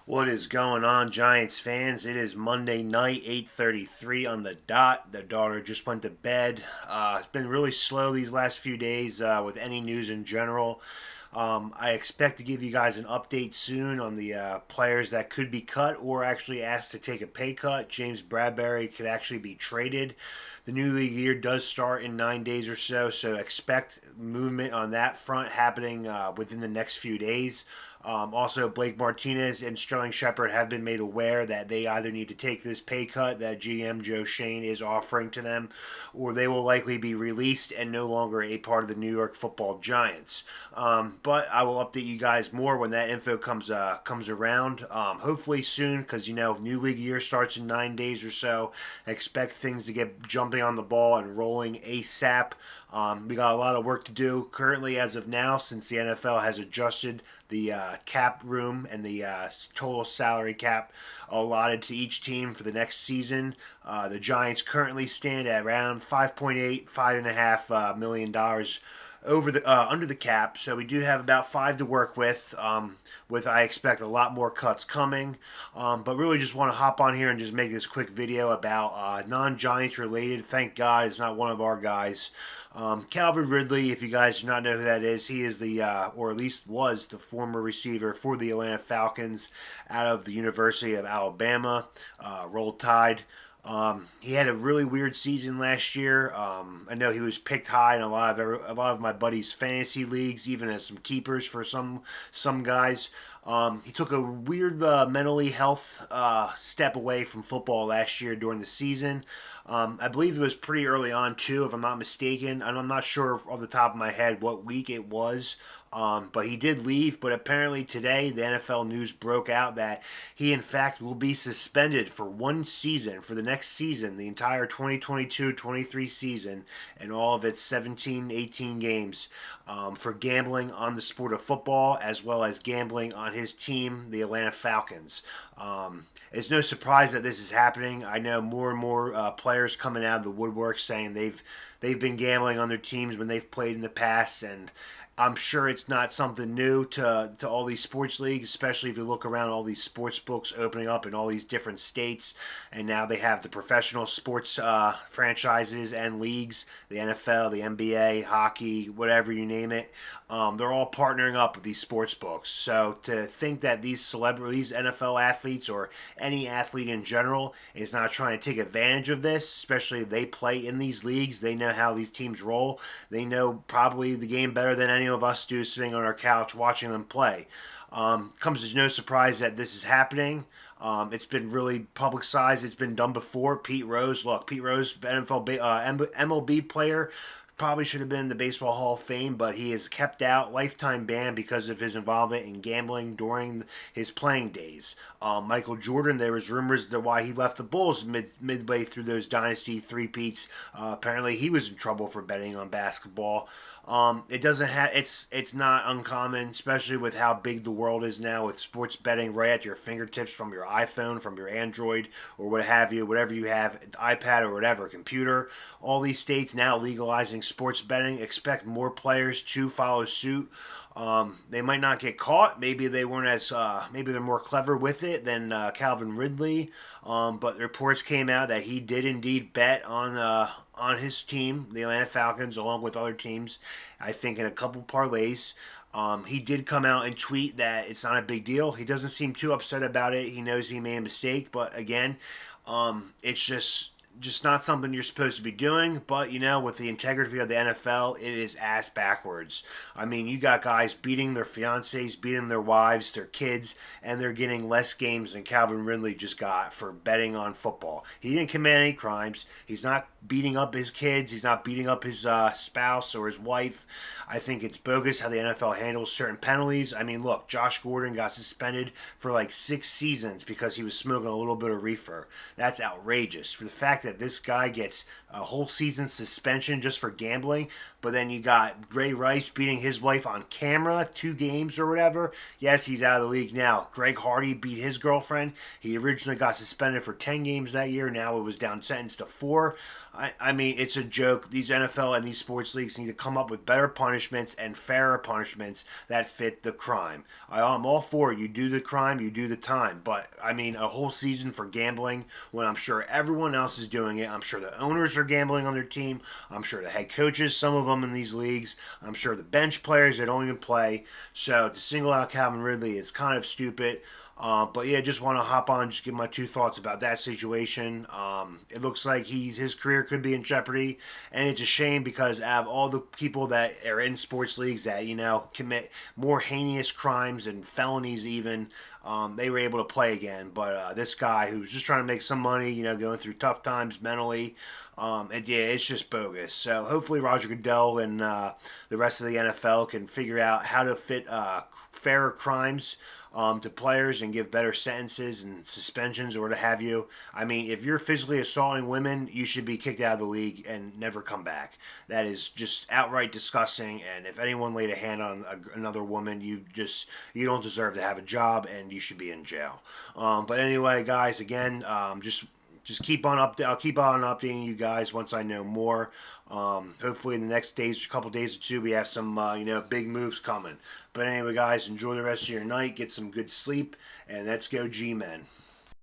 What is going on, Giants fans? It is Monday night, 8:33 on the dot. The daughter just went to bed. It's been really slow these last few days with any news in general. I expect to give you guys an update soon on the players that could be cut or actually asked to take a pay cut. James Bradbury could actually be traded. The new league year does start in 9 days or so, so expect movement on that front happening within the next few days. Also, Blake Martinez and Sterling Shepard have been made aware that they either need to take this pay cut that GM Joe Shane is offering to them, or they will likely be released and no longer a part of the New York Football Giants. But I will update you guys more when that info comes around. Hopefully soon, because new league year starts in 9 days or so. Expect things to get jumping on the ball and rolling ASAP. We got a lot of work to do currently as of now, since the NFL has adjusted the cap room and the total salary cap allotted to each team for the next season. The Giants currently stand at around 5.8, $5.5 million over the under the cap, so we do have about five to work with. With I expect a lot more cuts coming, but really just want to hop on here and just make this quick video about non-Giants related. Thank God it's not one of our guys. Calvin Ridley, if you guys do not know who that is, he is the, or at least was the former receiver for the Atlanta Falcons out of the University of Alabama. Roll Tide. He had a really weird season last year. I know he was picked high in a lot of my buddies' fantasy leagues, even as some keepers for some guys. He took a weird mentally health step away from football last year during the season. I believe it was pretty early on too, if I'm not mistaken. I'm not sure off the top of my head what week it was. But he did leave. But apparently today, the NFL news broke out that he, in fact, will be suspended for one season, for the next season, the entire 2022-23 season, and all of its 17, 18 games, for gambling on the sport of football, as well as gambling on his team, the Atlanta Falcons. It's no surprise that this is happening. I know more and more players coming out of the woodwork saying they've been gambling on their teams when they've played in the past, and I'm sure it's not something new to all these sports leagues, especially if you look around all these sports books opening up in all these different states. And now they have the professional sports franchises and leagues, the NFL, the NBA, hockey, whatever you name it. They're all partnering up with these sports books. So to think that these celebrities, NFL athletes, or any athlete in general is not trying to take advantage of this, especially if they play in these leagues, they know how these teams roll. They know probably the game better than any of us do sitting on our couch watching them play. Comes as no surprise that this is happening. It's been really publicized. It's been done before. Pete Rose, MLB player, probably should have been in the Baseball Hall of Fame, but he is kept out, lifetime ban, because of his involvement in gambling during his playing days. Michael Jordan, there was rumors that why he left the Bulls midway through those dynasty three-peats. Apparently, he was in trouble for betting on basketball. It doesn't have it's not uncommon, especially with how big the world is now, with sports betting right at your fingertips from your iPhone, from your Android, or what have you, whatever you have, iPad or whatever, computer. All these states now legalizing sports betting. Expect more players to follow suit. They might not get caught. Maybe they weren't as maybe they're more clever with it than Calvin Ridley. But reports came out that he did indeed bet on his team, the Atlanta Falcons, along with other teams. I think in a couple parlays. He did come out and tweet that it's not a big deal. He doesn't seem too upset about it. He knows he made a mistake, but again, it's just not something you're supposed to be doing. But with the integrity of the NFL, it is ass backwards. I mean, you got guys beating their fiancés, beating their wives, their kids, and they're getting less games than Calvin Ridley just got for betting on football. He didn't commit any crimes. He's not beating up his kids. He's not beating up his spouse or his wife. I think it's bogus how the NFL handles certain penalties. I mean, look, Josh Gordon got suspended for like 6 seasons because he was smoking a little bit of reefer. That's outrageous. For the fact that this guy gets a whole season suspension just for gambling, But then you got Ray Rice beating his wife on camera, 2 games or whatever. Yes, he's out of the league now. Greg Hardy beat his girlfriend. He originally got suspended for 10 games that year. Now it was down sentenced to 4. I mean, it's a joke. These NFL and these sports leagues need to come up with better punishments and fairer punishments that fit the crime. I'm all for it. You do the crime, you do the time. But, I mean, a whole season for gambling when I'm sure everyone else is doing it. I'm sure the owners are gambling on their team. I'm sure the head coaches, some of them in these leagues. I'm sure the bench players, they don't even play. So to single out Calvin Ridley, it's kind of stupid. But yeah, just want to hop on, just give my 2 thoughts about that situation. It looks like his career could be in jeopardy, and it's a shame because out of all the people that are in sports leagues that commit more heinous crimes and felonies, even they were able to play again. But this guy who was just trying to make some money, going through tough times mentally, yeah, it's just bogus. So hopefully Roger Goodell and the rest of the NFL can figure out how to fit fairer crimes to players and give better sentences and suspensions or what have you. I mean, if you're physically assaulting women, you should be kicked out of the league and never come back. That is just outright disgusting. And if anyone laid a hand on another woman, you don't deserve to have a job and you should be in jail. But anyway, guys, again, just keep on up. I'll keep on updating you guys once I know more. Hopefully in the next couple days or two, we have some big moves coming. But anyway, guys, enjoy the rest of your night. Get some good sleep, and let's go G-Men.